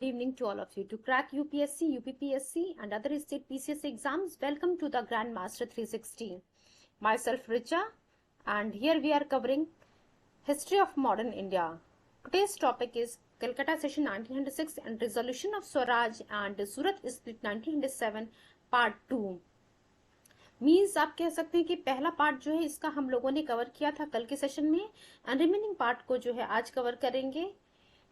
Good evening to all of you. To crack UPSC, UPPSC, and other state PCS exams, welcome to the Grandmaster 360. Myself, Richa, and here we are covering History of Modern India. Today's topic is Calcutta Session 1906 and Resolution of Swaraj and Surat Split 1907, Part 2. Means आप कह सकते हैं कि पहला part जो है इसका हम लोगों ने कवर किया था कल के सेशन में, एंड रिमेनिंग पार्ट को जो है आज कवर करेंगे।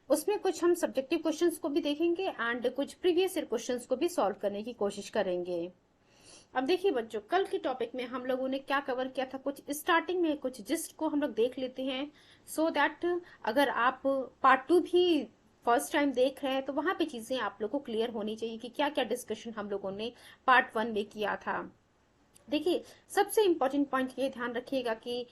उसमें कुछ हम सब्जेक्टिव क्वेश्चंस को भी देखेंगे एंड कुछ प्रीवियस ईयर क्वेश्चंस को भी सॉल्व करने की कोशिश करेंगे। अब देखिए बच्चों, कल के टॉपिक में हम लोगों ने क्या कवर किया था, कुछ स्टार्टिंग में कुछ जिस्ट को हम लोग देख लेते हैं, सो दैट अगर आप पार्ट 2 भी फर्स्ट टाइम देख रहे हैं तो वहां पे चीजें आप लोग को क्लियर होनी चाहिए कि क्या क्या डिस्कशन हम लोगों ने पार्ट 1 में किया था। देखिए, सबसे इंपॉर्टेंट पॉइंट ये ध्यान रखिएगा कि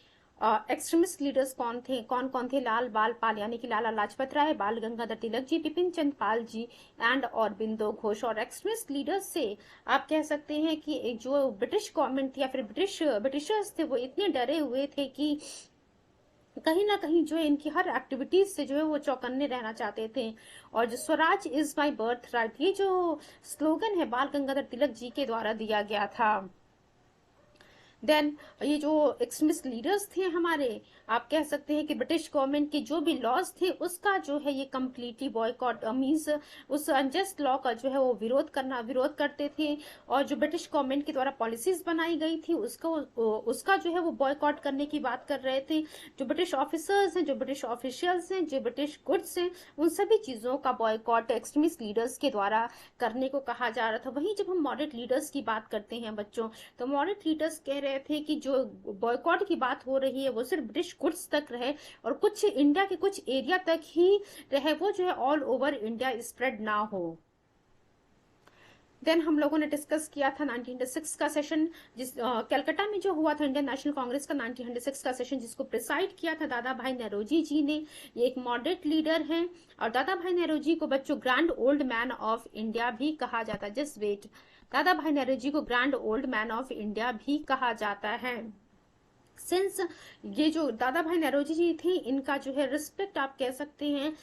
एक्सट्रीमिस्ट लीडर्स कौन कौन थे। लाल बाल पाल यानी कि लाला लाजपत राय, बाल गंगाधर तिलक जी, बिपिन चंद्र पाल जी एंड अरबिंदो घोष। और एक्सट्रीमिस्ट लीडर्स से आप कह सकते हैं कि जो ब्रिटिश गवर्नमेंट थी या फिर ब्रिटिशर्स थे वो इतने डरे हुए थे कि कहीं ना कहीं जो है इनकी हर एक्टिविटीज से जो है वो चौकन्ने रहना चाहते थे। और जो Swaraj is my birth right, ये जो स्लोगन है बाल गंगाधर तिलक जी के द्वारा दिया गया था। देन ये जो एक्सट्रीमिस्ट लीडर्स थे हमारे, आप कह सकते हैं कि ब्रिटिश गवर्नमेंट के जो भी लॉज थे उसका जो है ये कम्प्लीटली बॉयकॉट मीन्स उस अनजस्ट लॉ का जो है वो विरोध करते थे। और जो ब्रिटिश गवर्नमेंट के द्वारा पॉलिसीज बनाई गई थी उसका जो है वो बॉयकॉट करने की बात कर रहे थे। जो ब्रिटिश ऑफिसर्स हैं, जो ब्रिटिश ऑफिशियल्स हैं, जो ब्रिटिश गुड्स हैं, उन सभी चीजों का बॉयकॉट एक्सट्रीमिस्ट लीडर्स के द्वारा करने को कहा जा रहा था। वहीं जब हम मॉडरेट लीडर्स की बात करते हैं बच्चों, तो मॉडरेट लीडर्स कह रहे थे कि जो बॉयकॉट की बात हो रही है वो सिर्फ ब्रिटिश गुड्स तक रहे और कुछ इंडिया के कुछ एरिया तक ही रहे, वो जो है ऑल ओवर इंडिया स्प्रेड ना हो। देन हम लोगों ने डिस्कस किया था 1906 का सेशन, जिस कलकत्ता में जो हुआ था इंडियन नेशनल कांग्रेस का 1906 का सेशन, जिसको प्रिसाइड किया था दादा भाई नौरोजी जी ने। ये एक मॉडरेट लीडर हैं और दादा भाई नौरोजी को बच्चों grand old man of India भी कहा जाता है। जस्ट वेट, दादा भाई नौरोजी को grand old man of India भी कहा जाता है। सिंस ये जो दादा भाई नौरोजी जी थे, इनका जो है रिस्पेक्ट आप कह सकते हैं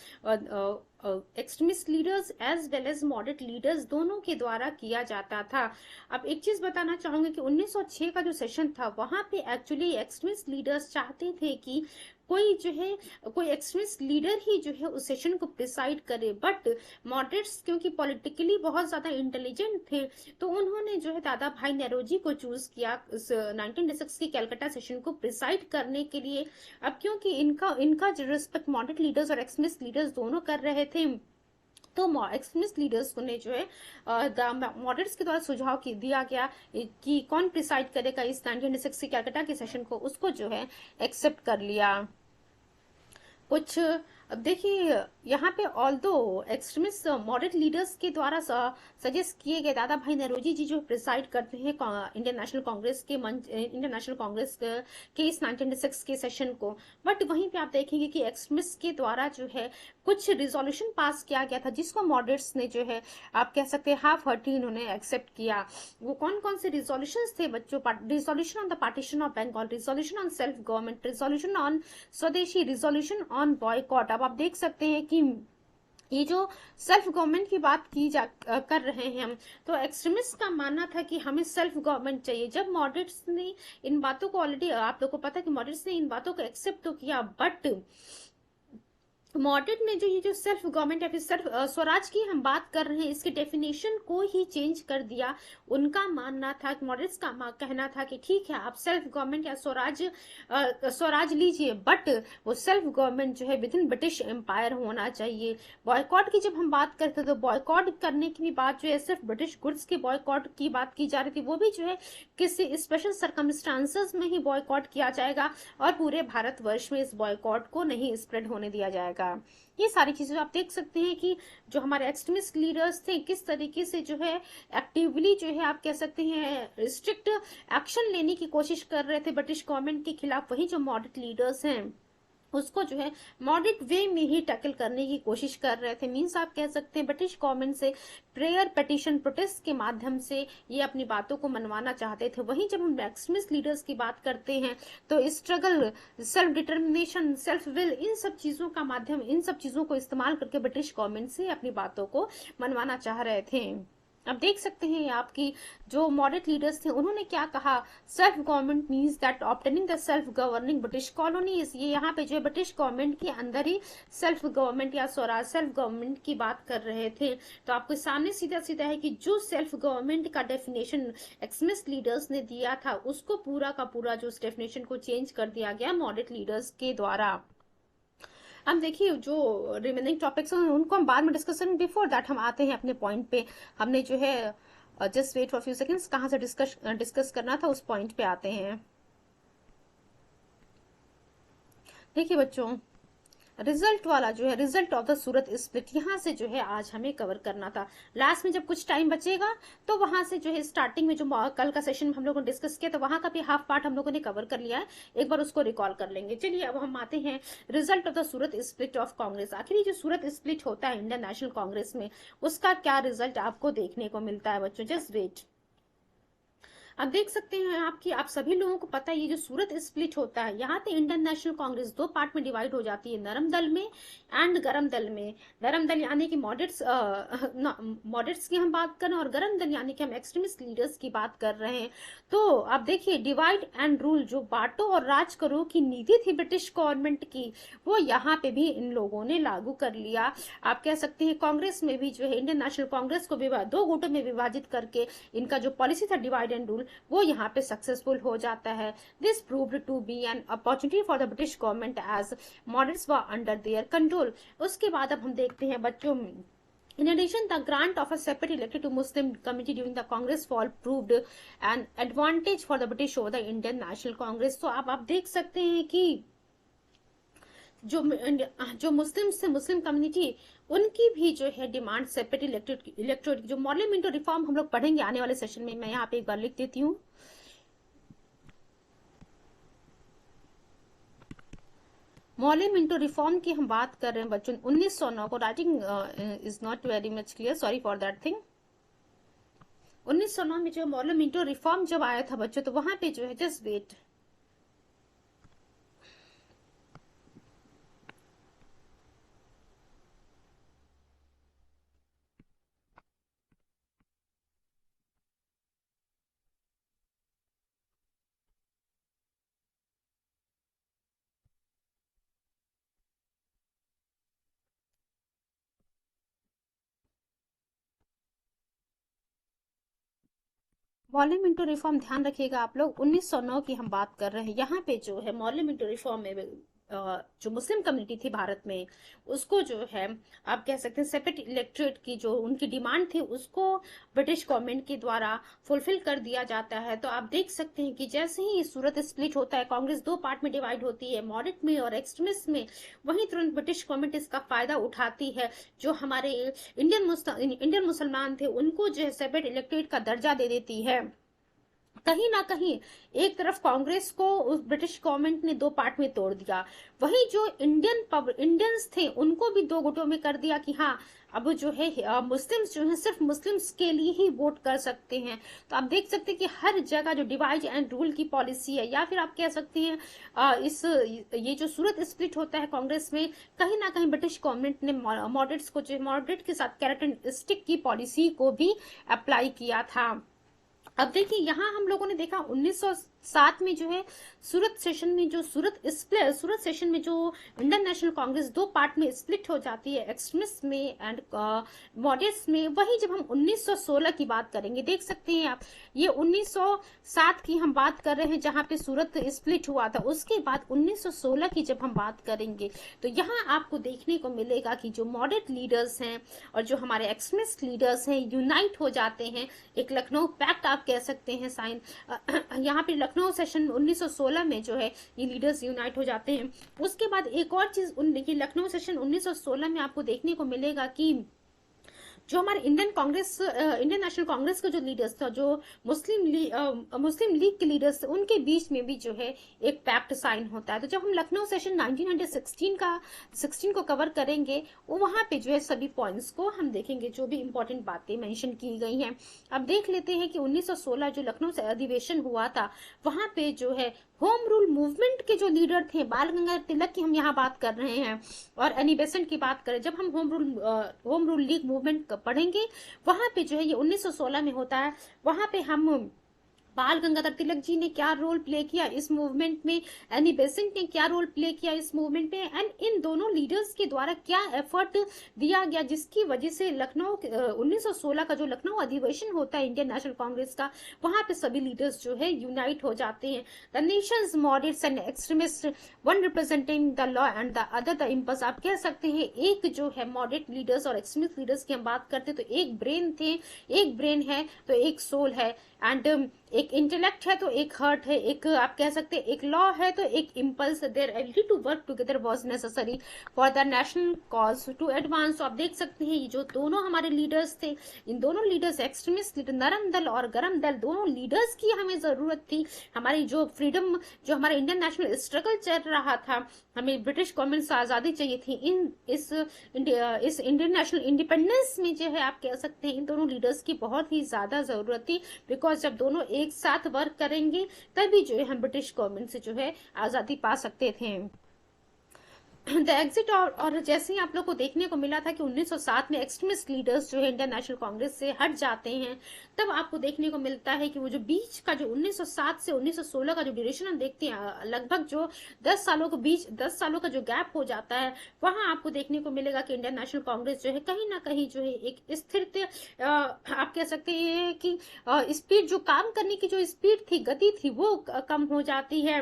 extremist leaders as well as moderate leaders दोनों के द्वारा किया जाता था। अब एक चीज बताना चाहूंगी कि 1906 का जो सेशन था वहां पे एक्चुअली एक्सट्रीमिस्ट लीडर्स चाहते थे कि कोई एक्सट्रीमिस्ट लीडर ही जो है उस सेशन को प्रिसाइड करे, बट मॉडरेट्स क्योंकि पॉलिटिकली बहुत ज्यादा इंटेलिजेंट थे तो उन्होंने जो है दादा भाई नौरोजी को चूज किया उस 1906 की कलकत्ता सेशन को प्रिसाइड करने के लिए। अब क्योंकि इनका जो रिस्पेक्ट मॉडरेट लीडर्स और एक्सट्रीमिस्ट लीडर्स दोनों कर रहे थे, तो एक्सट्रीमिस्ट लीडर्स को ने जो है मॉडरेट्स के द्वारा सुझाव दिया गया कि कौन प्रिसाइड करेगा इस 1906 की कलकत्ता के सेशन को, उसको जो है एक्सेप्ट कर लिया। कुछ अब देखिए यहाँ पे ऑल्दो एक्सट्रीमिस्ट मॉडरेट लीडर्स के द्वारा सजेस्ट किए गए दादा भाई नौरोजी जी जो प्रिसाइड करते हैं इंडियन नेशनल कांग्रेस के इस 1906 के सेशन को, बट वहीं पे आप देखेंगे कि एक्सट्रीमिस्ट के द्वारा जो है कुछ रिजोल्यूशन पास किया गया था जिसको मॉडरेट्स ने जो है आप कह सकते हैं हाफ हर्टली उन्होंने एक्सेप्ट किया। वो कौन कौन से रिजोल्यूशन थे बच्चों? Resolution on the partition of Bengal, resolution on self government, resolution on swadeshi, resolution on boycott. अब आप देख सकते हैं कि ये जो सेल्फ गवर्नमेंट की बात कर रहे हैं हम, तो एक्सट्रीमिस्ट का मानना था कि हमें सेल्फ गवर्नमेंट चाहिए। जब मॉडरेट्स ने इन बातों को ऑलरेडी आप लोगों को पता है कि मॉडरेट्स ने इन बातों को एक्सेप्ट तो किया, बट मॉडरेट ने जो ये जो सेल्फ गवर्नमेंट या फिर सेल्फ स्वराज की हम बात कर रहे हैं इसके डेफिनेशन को ही चेंज कर दिया। उनका मानना था, मॉडरेट्स का कहना था कि ठीक है आप सेल्फ गवर्नमेंट या स्वराज लीजिए, बट वो सेल्फ गवर्नमेंट जो है विद इन ब्रिटिश एम्पायर होना चाहिए। बॉयकॉट की जब हम बात करते हैं तो बॉयकॉट करने की भी बात जो है सिर्फ ब्रिटिश गुड्स के बॉयकॉट की बात की जा रही थी, वो भी जो है किसी स्पेशल सर्कमस्टांसेस में ही बॉयकॉट किया जाएगा और पूरे भारतवर्ष में इस बॉयकॉट को नहीं स्प्रेड होने दिया जाएगा। ये सारी चीजें आप देख सकते हैं कि जो हमारे एक्सट्रीमिस्ट लीडर्स थे किस तरीके से जो है एक्टिवली जो है आप कह सकते हैं स्ट्रिक्ट एक्शन लेने की कोशिश कर रहे थे ब्रिटिश गवर्नमेंट के खिलाफ। वही जो मॉडरेट लीडर्स हैं उसको जो है मॉडरेट वे में ही टैकल करने की कोशिश कर रहे थे। मीन्स आप कह सकते हैं ब्रिटिश गवर्नमेंट से प्रेयर, पिटिशन, प्रोटेस्ट के माध्यम से ये अपनी बातों को मनवाना चाहते थे। वहीं जब हम एक्सट्रीमिस्ट लीडर्स की बात करते हैं तो struggle, self determination, self will, इन सब चीजों का माध्यम, इन सब चीजों को इस्तेमाल करके ब्रिटिश गवर्नमेंट से अपनी बातों को मनवाना चाह रहे थे। अब देख सकते हैं आपकी जो मॉडरेट लीडर्स थे उन्होंने क्या कहा, self government means that obtaining the self governing British colonies. ये यहाँ पे जो है ब्रिटिश गवर्नमेंट के अंदर ही सेल्फ गवर्नमेंट या स्वराज, सेल्फ गवर्नमेंट की बात कर रहे थे। तो आपके सामने सीधा सीधा है कि जो सेल्फ गवर्नमेंट का डेफिनेशन एक्सट्रीमिस्ट लीडर्स ने दिया था उसको पूरा का पूरा जो उस डेफिनेशन को चेंज कर दिया गया मॉडरेट लीडर्स के द्वारा। अब देखिए जो रिमेनिंग टॉपिक्स हैं उनको हम बाद में डिस्कस करेंगे। बिफोर दैट हम आते हैं अपने पॉइंट पे। हमने जो है just wait for few seconds, कहाँ से डिस्कस करना था उस पॉइंट पे आते हैं। देखिए बच्चों, रिजल्ट वाला जो है, result of the Surat split, यहाँ से जो है आज हमें कवर करना था। लास्ट में जब कुछ टाइम बचेगा तो वहां से जो है स्टार्टिंग में जो कल का सेशन में हम लोगों ने डिस्कस किया तो वहां का भी हाफ पार्ट हम लोगों ने कवर कर लिया है, एक बार उसको रिकॉल कर लेंगे। चलिए अब हम आते हैं result of the Surat split of Congress. आखिर ये जो सूरत स्प्लिट होता है इंडियन नेशनल कांग्रेस में, उसका क्या रिजल्ट आपको देखने को मिलता है बच्चों, जस्ट वेट। अब देख सकते हैं आपकी, आप सभी लोगों को पता है ये जो सूरत स्प्लिट होता है, यहाँ पे इंडियन नेशनल कांग्रेस दो पार्ट में डिवाइड हो जाती है, नरम दल में एंड गरम दल में। नरम दल यानी कि मॉडरेट्स की हम बात कर रहे हैं और गरम दल यानी कि हम एक्सट्रीमिस्ट लीडर्स की बात कर रहे हैं। तो अब देखिए डिवाइड एंड रूल, जो बांटो और राज करो की नीति थी ब्रिटिश गवर्नमेंट की, वो यहाँ पे भी इन लोगों ने लागू कर लिया। आप कह सकते हैं कांग्रेस में भी जो है इंडियन नेशनल कांग्रेस को दो गुटों में विभाजित करके इनका जो पॉलिसी था डिवाइड एंड रूल, वो यहाँ पे सक्सेसफुल हो जाता है। This proved to be an opportunity for the British government as moderates were under their control. उसके बाद अब हम देखते हैं बच्चों, in addition, the grant of a separate elected to Muslim committee during the Congress fall proved an advantage for the British over the Indian National Congress। तो आप देख सकते हैं कि जो मुस्लिम्स थे, मुस्लिम कम्युनिटी, उनकी भी जो है डिमांड सेपरेट इलेक्टोरेट, जो मॉडल मिंटो रिफॉर्म हम लोग पढ़ेंगे आने वाले सेशन में, मैं यहाँ पे एक बार लिख देती हूँ। मॉडल मिंटो रिफॉर्म की हम बात कर रहे हैं बच्चों 1909 को। Writing is not very much clear, sorry for that thing. 1909 में जो मॉडल मिंटो रिफॉर्म जब आया था बच्चों, तो वहां पे जो है, just wait, Morley Minto reform ध्यान रखिएगा आप लोग, 1909 की हम बात कर रहे हैं। यहाँ पे जो है मॉडल मिंटो रिफॉर्म में जो मुस्लिम कम्युनिटी थी भारत में, उसको जो है आप कह सकते हैं सेपरेट इलेक्टोरेट की जो उनकी डिमांड थी उसको ब्रिटिश गवर्नमेंट के द्वारा फुलफिल कर दिया जाता है। तो आप देख सकते हैं कि जैसे ही सूरत स्प्लिट होता है, कांग्रेस दो पार्ट में डिवाइड होती है, मॉडरेट में और एक्सट्रीमिस्ट में, वहीं तुरंत ब्रिटिश गवर्नमेंट इसका फायदा उठाती है। जो हमारे इंडियन मुसलमान थे उनको जो है सेपरेट इलेक्टोरेट का दर्जा दे देती है। कहीं ना कहीं एक तरफ कांग्रेस को ब्रिटिश गवर्नमेंट ने दो पार्ट में तोड़ दिया, वहीं जो इंडियंस थे उनको भी दो गुटों में कर दिया कि हाँ अब जो है मुस्लिम्स जो है सिर्फ मुस्लिम्स के लिए ही वोट कर सकते हैं। तो आप देख सकते हैं कि हर जगह जो डिवाइड एंड रूल की पॉलिसी है, या फिर आप कह सकते हैं ये जो सूरत स्प्लिट होता है कांग्रेस में, कहीं ना कहीं ब्रिटिश गवर्नमेंट ने मॉडरेट्स को जो मॉडरेट के साथ कैरेक्टरिस्टिक की पॉलिसी को भी अप्लाई किया था। अब देखिए यहाँ हम लोगों ने देखा 1907 में जो है सूरत सेशन में जो सूरत सेशन में जो इंडियन नेशनल कांग्रेस दो पार्ट में स्प्लिट हो जाती है, एक्सट्रीमिस्ट में एंड मॉडरेट्स में। वही जब हम 1916 की बात करेंगे, देख सकते हैं आप, ये 1907 की हम बात कर रहे हैं जहां पे सूरत स्प्लिट हुआ था। उसके बाद 1916 की जब हम बात करेंगे तो यहाँ आपको देखने को मिलेगा कि जो मॉडरेट लीडर्स हैं और जो हमारे एक्सट्रीमिस्ट लीडर्स हैं यूनाइट हो जाते हैं। एक लखनऊ पैक्ट आप कह सकते हैं साइन, यहाँ पे लखनऊ सेशन 1916 में जो है ये लीडर्स यूनाइट हो जाते हैं। उसके बाद एक और चीज, देखिए लखनऊ सेशन 1916 में आपको देखने को मिलेगा कि जो हमारे इंडियन नेशनल कांग्रेस के जो लीडर्स थे, जो मुस्लिम लीग के लीडर्स थे, उनके बीच में भी जो है एक पैक्ट साइन होता है। तो जब हम लखनऊ सेशन 1916 को कवर करेंगे, वहां पे जो है सभी पॉइंट्स को हम देखेंगे, जो भी इंपॉर्टेंट बातें मेंशन की गई हैं। अब देख लेते हैं कि 1916 जो लखनऊ से अधिवेशन हुआ था, वहां पे जो है होम रूल मूवमेंट के जो लीडर थे, बाल गंगाधर तिलक की हम यहाँ बात कर रहे हैं, और एनी बेसेंट की बात करें, जब हम होम रूल लीग मूवमेंट पढ़ेंगे, वहां पे जो है ये 1916 में होता है। वहां पे हम बाल गंगाधर तिलक जी ने क्या रोल प्ले किया इस मूवमेंट में, एनी बेसेंट ने क्या रोल प्ले किया इस मूवमेंट में, एंड इन दोनों लीडर्स के द्वारा क्या एफर्ट दिया गया, जिसकी वजह से लखनऊ 1916 का जो लखनऊ अधिवेशन होता है इंडियन नेशनल कांग्रेस का, वहां पे सभी लीडर्स जो है यूनाइट हो जाते हैं। The Nations moderates and extremist, one representing the law and the other the impulse. आप कह सकते हैं एक जो है मॉडरेट लीडर्स और एक्सट्रीमिस्ट लीडर्स की हम बात करते हैं, तो एक ब्रेन थे, एक ब्रेन है तो एक सोल है, एंड एक इंटेलेक्ट है तो एक हार्ट है, एक आप कह सकते हैं एक लॉ है तो एक impulse. Their ability to work together was necessary for the national cause to advance. आप देख सकते हैं ये जो दोनों हमारे लीडर्स थे, इन दोनों लीडर्स, एक्सट्रीमिस्ट लीडर, नरम दल और गरम दल, दोनों लीडर्स की हमें जरूरत थी। हमारी जो फ्रीडम, जो हमारा इंडियन नेशनल स्ट्रगल चल रहा था, हमें ब्रिटिश गवर्नमेंट से आजादी चाहिए थी, इस इंडियन नेशनल इंडिपेंडेंस में जो है आप कह सकते हैं इन दोनों लीडर्स की बहुत ही ज्यादा जरूरत थी। बिकॉज जब दोनों एक साथ वर्क करेंगे तभी जो है हम ब्रिटिश गवर्नमेंट से जो है आजादी पा सकते थे। द एग्जिट, और जैसे ही आप लोग को देखने को मिला था कि 1907 में एक्सट्रीमिस्ट लीडर्स जो है इंडियन नेशनल कांग्रेस से हट जाते हैं, तब आपको देखने को मिलता है कि वो जो बीच का जो 1907 से 1916 का जो ड्यूरेशन हम देखते हैं, लगभग जो 10 सालों के बीच, 10 सालों का जो गैप हो जाता है, वहां आपको देखने को मिलेगा कि इंडियन नेशनल कांग्रेस जो है कहीं ना कहीं जो है एक स्थिर, आप कह सकते हैं कि स्पीड, जो काम करने की जो स्पीड थी, गति थी, वो कम हो जाती है।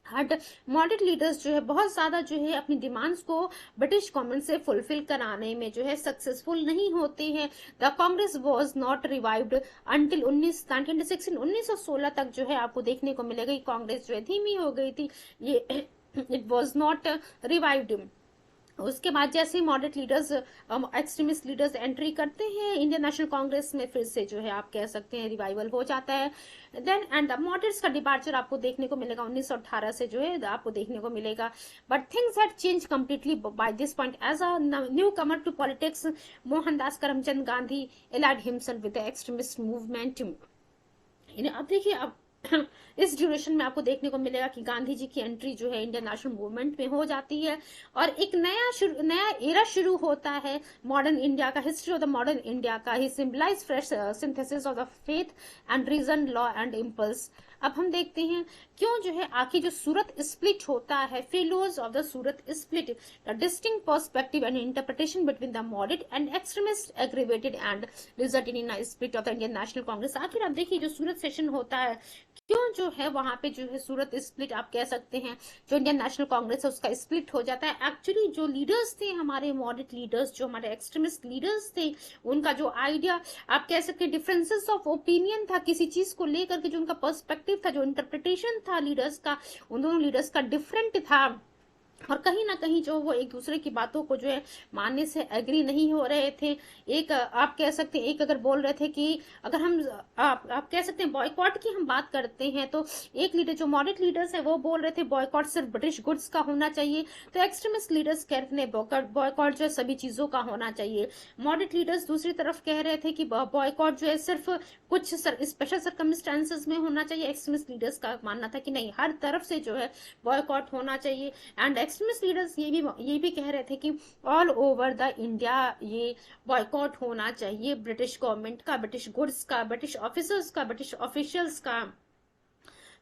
हट मॉडरेट लीडर्स जो है बहुत ज्यादा जो है अपनी डिमांड्स को ब्रिटिश गवर्नमेंट से फुलफिल कराने में जो है सक्सेसफुल नहीं होते हैं। The Congress was not revived until 1916 तक जो है आपको देखने को मिलेगा कि कांग्रेस जो है धीमी हो गई थी, ये इट वाज नॉट रिवाइव्ड। उसके बाद जैसे moderate leaders, extremist leaders entry करते हैं इंडियन नेशनल कांग्रेस में, फिर से जो है आप कह सकते हैं रिवाइवल हो जाता है। देन एंड द मॉडरेट्स का डिपार्चर आपको देखने को मिलेगा 1918 से जो है आपको देखने को मिलेगा। But things had change completely by this point. As a newcomer to politics, Mohandas Karamchand Gandhi allied himself with the extremist movement. अब देखिए, अब इस ड्यूरेशन में आपको देखने को मिलेगा कि गांधी जी की एंट्री जो है इंडियन नेशनल मूवमेंट में हो जाती है, और एक नया एरा शुरू होता है मॉडर्न इंडिया का, history of the modern India का। He symbolize fresh synthesis of the faith and reason, law and impulse. अब हम देखते हैं क्यों जो है आखिर जो सूरत स्प्लिट होता है, fellows of the Surat split, the distinct perspective and interpretation between the moderate and extremist aggravated and resulted in split of the Indian National Congress. आखिर आप देखिए जो सूरत सेशन होता है, क्यों जो है वहां पे जो है सूरत स्प्लिट, आप कह सकते हैं जो इंडियन नेशनल कांग्रेस है उसका स्प्लिट हो जाता है। एक्चुअली जो लीडर्स थे हमारे मॉडरेट लीडर्स, जो हमारे एक्सट्रीमिस्ट लीडर्स थे, उनका जो आइडिया, आप कह सकते हैं डिफरेंसेस ऑफ ओपिनियन था किसी चीज को लेकर के, जो उनका पर्सपेक्टिव था, जो इंटरप्रिटेशन था लीडर्स का, उन दोनों लीडर्स का डिफरेंट था, और कहीं ना कहीं जो वो एक दूसरे की बातों को जो है मानने से एग्री नहीं हो रहे थे। एक आप कह सकते हैं, एक अगर बोल रहे थे कि अगर हम आप कह सकते हैं बॉयकॉट की हम बात करते हैं, तो एक लीडर जो मॉडरेट लीडर्स है वो बोल रहे थे बॉयकॉट सिर्फ ब्रिटिश गुड्स का होना चाहिए, तो एक्सट्रीमिस्ट लीडर्स कह रहे थे बॉयकॉट जो है सभी चीजों का होना चाहिए। मॉडरेट लीडर्स दूसरी तरफ कह रहे थे कि बॉयकॉट जो है सिर्फ कुछ स्पेशल सर्कमस्टांसेस में होना चाहिए। एक्सट्रीमिस्ट लीडर्स का मानना था कि नहीं, हर तरफ से जो है बॉयकॉट होना चाहिए। एंड एक्सट्रीमिस्ट लीडर्स ये भी कह रहे थे कि ऑल ओवर द इंडिया ये बॉयकॉट होना चाहिए ब्रिटिश गवर्नमेंट का, ब्रिटिश गुड्स का, ब्रिटिश ऑफिसर्स का, ब्रिटिश ऑफिशियल्स का।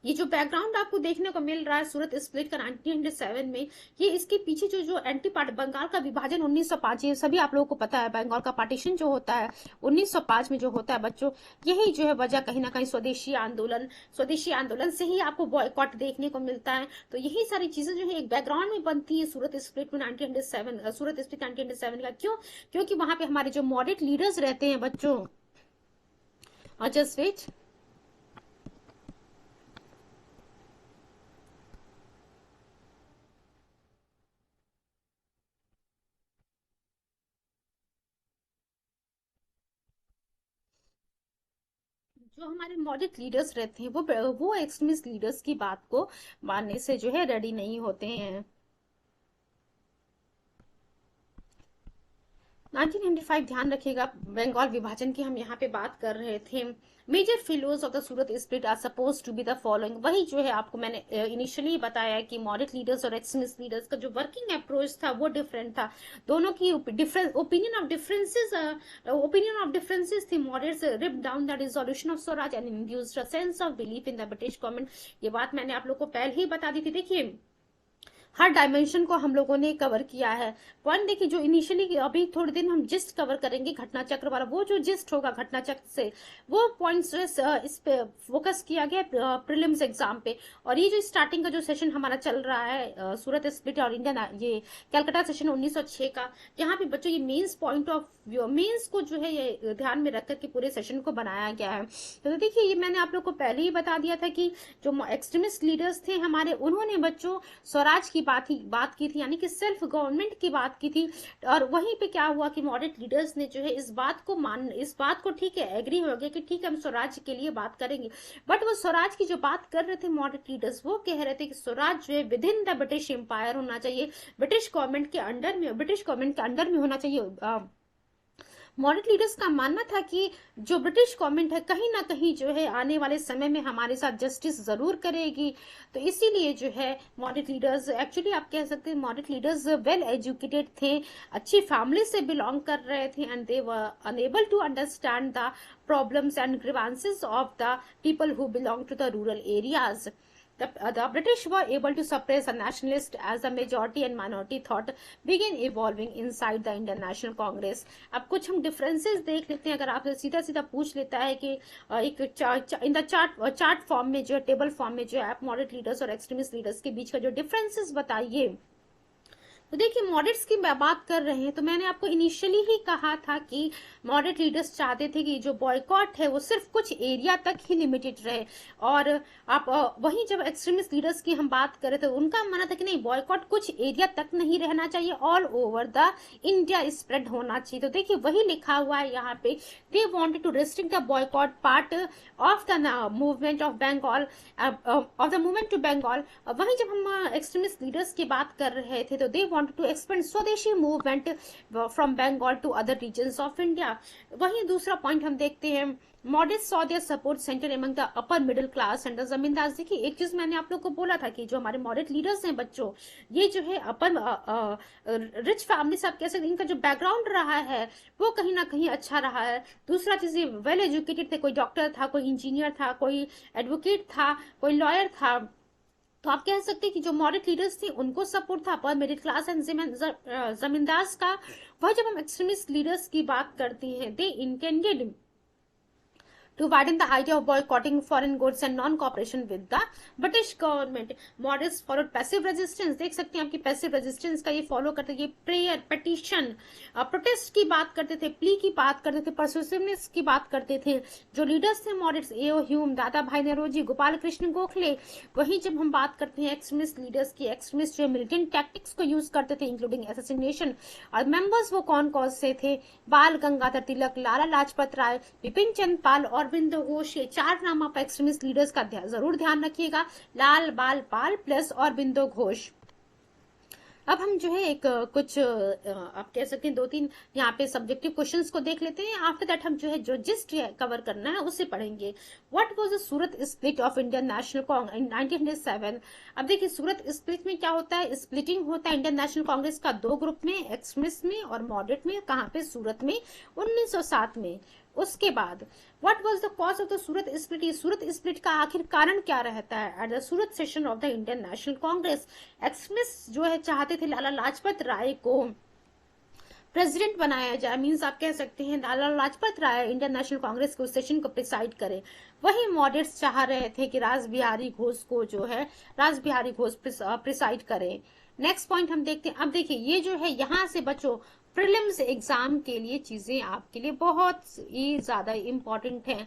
ये जो बैकग्राउंड आपको देखने को मिल रहा है सूरत स्प्लिट का 1907 में, ये इसके पीछे जो एंटी पार्ट बंगाल का विभाजन 1905, ये सभी आप लोगों को पता है, बंगाल का पार्टीशन जो होता है 1905 में जो होता है बच्चों, यही जो है वजह कहीं ना कहीं स्वदेशी आंदोलन से ही आपको बॉयकॉट देखने को मिलता है। तो यही सारी चीजें जो है एक बैकग्राउंड में बनती है सूरत स्प्लिट में 1907, सूरत स्प्लिट 1907 का। क्यों? क्योंकि वहां पे हमारे जो मॉडरेट लीडर्स रहते हैं बच्चों, और जस्ट वेट, जो हमारे मॉडरेट लीडर्स रहते हैं वो एक्सट्रीमिस्ट लीडर्स की बात को मानने से जो है रेडी नहीं होते हैं। 1995 ध्यान रखिएगा, बंगाल विभाजन की हम यहाँ पे बात कर रहे थे। Major fellows of the Surat split are suppose to be the following. वही जो है आपको मैंने इनिशियली बताया कि मॉडरेट लीडर्स और एक्सट्रीमिस्ट लीडर्स का जो वर्किंग अप्रोच था वो डिफरेंट था। दोनों की ओपिनियन ऑफ डिफरेंसेस थी। Moderates rip down the resolution of swaraj and induced a sense of belief in the British government. ये बात मैंने आप लोग को पहले ही बता दी थी। देखिए हर डायमेंशन को हम लोगों ने कवर किया है। पॉइंट देखिए, जो इनिशियली अभी थोड़े दिन हम जिस्ट कवर करेंगे घटना चक्र वाला, वो जो जिस्ट होगा घटना चक्र से वो पॉइंट्स इस पे फोकस किया गया प्रीलिम्स एग्जाम पे। और ये जो स्टार्टिंग का जो सेशन हमारा चल रहा है सूरत स्प्लिट और इंडियन ये कलकत्ता सेशन 1906 का, यहाँ पे बच्चों ये mains point of view, mains को जो है ये ध्यान में रखकर के पूरे सेशन को बनाया गया है। तो देखिए ये मैंने आप लोग को पहले ही बता दिया था कि जो एक्सट्रीमिस्ट लीडर्स थे हमारे, उन्होंने बच्चों स्वराज की बात की थी, यानी कि सेल्फ गवर्नमेंट की बात की थी। और वहीं पे क्या हुआ कि मॉडरेट लीडर्स ने जो है इस बात को ठीक है एग्री हो गया कि ठीक है हम स्वराज के लिए बात करेंगे। बट वो स्वराज की जो बात कर रहे थे मॉडरेट लीडर्स, वो कह रहे थे कि स्वराज जो है within the British empire होना चाहिए, ब्रिटिश गवर्नमेंट के अंडर में होना चाहिए। मॉडरेट लीडर्स का मानना था कि जो ब्रिटिश गवर्नमेंट है कहीं ना कहीं जो है आने वाले समय में हमारे साथ जस्टिस जरूर करेगी। तो इसीलिए जो है मॉडरेट लीडर्स, एक्चुअली आप कह सकते हैं मॉडरेट लीडर्स वेल एजुकेटेड थे, अच्छी फैमिली से बिलोंग कर रहे थे, and they were unable to understand the problems and grievances of the people who belong to the rural areas. The British were able to suppress a nationalist as the majority and minority thought began evolving inside the Indian National Congress. अब कुछ हम differences देख लेते हैं। अगर आप सीधा सीधा पूछ लेता है कि एक इन द चार्ट फॉर्म में जो टेबल फॉर्म में जो है आप मॉडरेट लीडर्स और एक्सट्रीमिस्ट लीडर्स के बीच का जो डिफरेंसेस बताइए। तो देखिए मॉडरेट्स की बात कर रहे हैं, तो मैंने आपको इनिशियली ही कहा था कि मॉडरेट लीडर्स चाहते थे कि जो बॉयकॉट है वो सिर्फ कुछ एरिया तक ही लिमिटेड रहे। और आप वहीं जब एक्सट्रीमिस्ट लीडर्स की हम बात कर रहे थे, उनका मानना था कि नहीं, बॉयकॉट कुछ एरिया तक नहीं रहना चाहिए, all over the India spread होना चाहिए। तो देखिए वही लिखा हुआ है यहाँ पे, they wanted to restrict the boycott part of the movement of Bengal to Bengal. वहीं जब हम एक्सट्रीमिस्ट लीडर्स की बात कर रहे थे तो they wanted to expand swadeshi movement from Bengal to other regions of India. वहीं दूसरा पॉइंट हम देखते हैं, moderates saw their support centre among the upper middle class and the zamindar. देखिए एक चीज मैंने आप लोग को बोला था कि जो हमारे मॉडरेट लीडर्स हैं बच्चों, ये जो है अपर रिच फैमिली से आप कह सकते, इनका जो बैकग्राउंड रहा है वो कहीं ना कहीं अच्छा रहा है। दूसरा चीज ये वेल एजुकेटेड थे, कोई डॉक्टर था, कोई इंजीनियर था, कोई एडवोकेट था, कोई लॉयर था। तो आप कह सकते हैं कि जो मॉडरेट लीडर्स थे उनको सपोर्ट था अपर मिडिल क्लास एंड जमींदार का। वह जब हम एक्सट्रीमिस्ट लीडर्स की बात करते हैं, दे intended to widen the idea of boycotting foreign goods and non-cooperation with the British government. Moderates followed passive resistance। देख सकते हैं आपकी passive resistance का ये फॉलो करते थे, प्रेयर, पिटिशन, प्रोटेस्ट की बात करते थे, प्ली की बात करते थे, परसुएसिवनेस की बात करते थे। जो लीडर्स थे मॉडरेट्स, ए.ओ. ह्यूम, दादा भाई नौरोजी, गोपाल कृष्ण गोखले। वहीं जब हम बात करते हैं एक्सट्रीमिस्ट लीडर्स की, एक्सट्रीमिस्ट जो मिलिटेंट टैक्टिक्स को यूज करते थे इंक्लूडिंग असैसिनेशन, और मेंबर्स वो कौन कौन से थे, बाल गंगाधर तिलक, लाला लाजपत राय, बिपिन चंद्र पाल और अरविंद घोष। ये चार नाम आप एक्सट्रीमिस्ट लीडर्स का जरूर ध्यान रखिएगा, लाल बाल पाल प्लस और बिंदो घोष। अब हम जो है एक कुछ आप कह सकते हैं 2-3 यहाँ पे सब्जेक्टिव क्वेश्चंस को देख लेते हैं। आफ्टर दैट हम जो है जो जिस्ट कवर करना है उसे पढ़ेंगे। What was the Surat split of Indian National Congress in 1907। अब देखिए सूरत स्प्लिट में क्या होता है, स्प्लिटिंग होता है इंडियन नेशनल कांग्रेस का दो ग्रुप में, एक्सट्रीमिस्ट में और मॉडरेट में। कहाँ पे, सूरत में 1907 में। उसके बाद what was the cause of the Surat split, Surat split का आखिर कारण क्या रहता है। At the Surat session of the Indian National Congress, extremist जो है चाहते थे लाला लाजपत राय को प्रेसिडेंट बनाया जाए। मींस आप कह सकते हैं लाला लाजपत राय इंडियन नेशनल कांग्रेस के उस सेशन को प्रिसाइड करे। वही मॉडरेट्स चाह रहे थे कि रासबिहारी घोष को जो है रासबिहारी घोष प्रिसाइड करे। नेक्स्ट पॉइंट हम देखते हैं। अब देखिए ये जो है यहाँ से बच्चों प्रीलिम्स एग्जाम के लिए चीजें आपके लिए बहुत ही ज्यादा इम्पोर्टेंट है।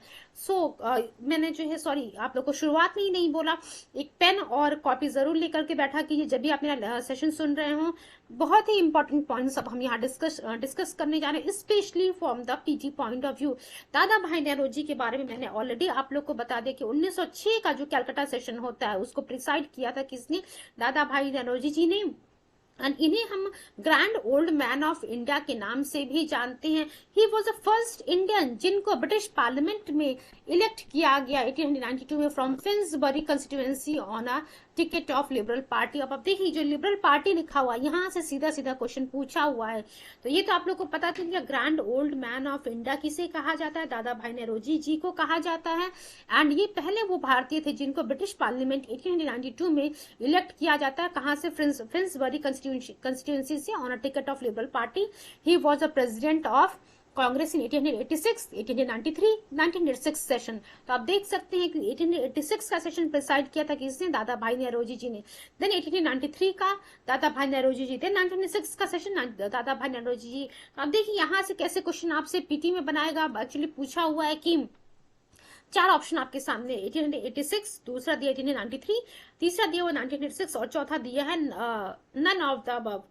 मैंने जो है सॉरी आप लोग को शुरुआत में ही नहीं बोला, एक पेन और कॉपी जरूर लेकर के बैठा कीजिए जब भी आप मेरा सेशन सुन रहे हो। बहुत ही इंपॉर्टेंट पॉइंट्स अब हम यहाँ डिस्कस करने जा रहे हैं, specially from the PT point of view. दादा भाई नेहरूजी के बारे में मैंने ऑलरेडी आप लोग को बता दिया कि 1906 का जो कैलकाटा सेशन होता है उसको प्रिसाइड किया था किसने, दादा भाई नेहरूजी जी ने। एंड इन्हें हम grand old man of India के नाम से भी जानते हैं। ही वॉज द फर्स्ट इंडियन जिनको ब्रिटिश पार्लियामेंट में इलेक्ट किया गया 1892 में from Finsbury constituency on a ticket of liberal party. अब देखिए जो लिबरल पार्टी लिखा हुआ है यहाँ से सीधा सीधा क्वेश्चन पूछा हुआ है, तो ये तो आप लोग को पता चल गया। Grand old man of India किसे कहा जाता है, दादा भाई नेहरूजी जी को कहा जाता है। एंड ये पहले वो भारतीय थे जिनको ब्रिटिश पार्लियामेंट 1892 में इलेक्ट किया जाता है, कहाँ से, फिन्सबरी कंस्टिट्यूएंसी से on a ticket of liberal party. He was a president of Congress in 1886, 1893, 1906 session. तो आप देख सकते हैं कि 1886 का सेशन प्रिसाइड किया था किसने, दादा भाई नेहरूजी जी ने। देन 1893 का दादा भाई नेहरूजी जी, देन 1906 का सेशन दादा भाई नेहरूजी जी। तो आप देखिए यहाँ से कैसे क्वेश्चन आपसे पीटी में बनाएगा। एक्चुअली पूछा हुआ है कि चार ऑप्शन आपके सामने, 1886, दूसरा दिया 1893, तीसरा दिया वो 1906 और चौथा दिया है नन ऑफ द अबव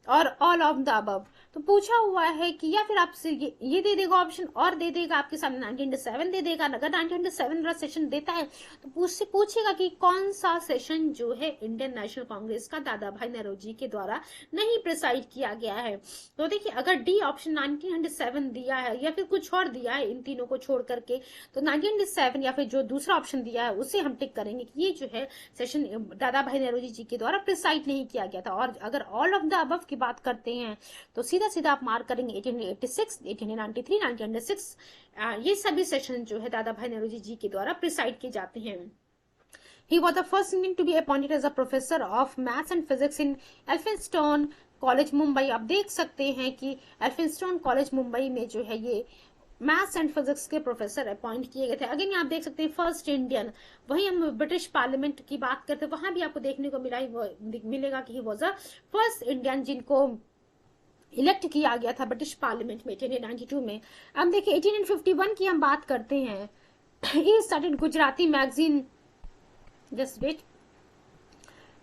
और ऑल ऑफ द अबव। तो पूछा हुआ है कि या फिर आपसे ये दे देगा ऑप्शन और दे देगा आपके सामने 1907 दे देगा। अगर 1907 सेशन देता है तो पूछेगा कि कौन सा सेशन जो है इंडियन नेशनल कांग्रेस का दादा भाई नेहरूजी के द्वारा नहीं प्रिसाइड किया गया है। तो देखिए अगर डी ऑप्शन 1907 दिया है या फिर कुछ और दिया है इन तीनों को छोड़ करके, तो 1907 या फिर जो दूसरा ऑप्शन दिया है उसे हम टिक करेंगे कि ये जो है सेशन दादा भाई नेहरूजी जी के द्वारा प्रिसाइड नहीं किया गया था। और अगर ऑल ऑफ द अबव की बात करते हैं तो सीधा सीधा आप मार्क करेंगे 1886, 1893, 1906, ये सभी सेशन जो है दादा भाई नेहरूजी जी के द्वारा प्रिसाइड किए जाते हैं। He was the first Indian to be appointed as a professor of maths and physics in Elphinstone College, Mumbai. आप देख सकते हैं कि एल्फिंस्टोन कॉलेज मुंबई में जो है ये मैथ्स एंड फिजिक्स के प्रोफेसर अपॉइंट किए गए थे। अगेन आप देख सकते हैं फर्स्ट इंडियन। वहीं हम ब्रिटिश पार्लियामेंट की बात करते हैं, वहां भी आपको देखने को मिलेगा कि he was a first Indian जिनको इलेक्ट किया गया था ब्रिटिश पार्लियामेंट में 1892 में। अब देखिए 1851 की हम बात करते हैं। He started Gujarati magazine, just wait.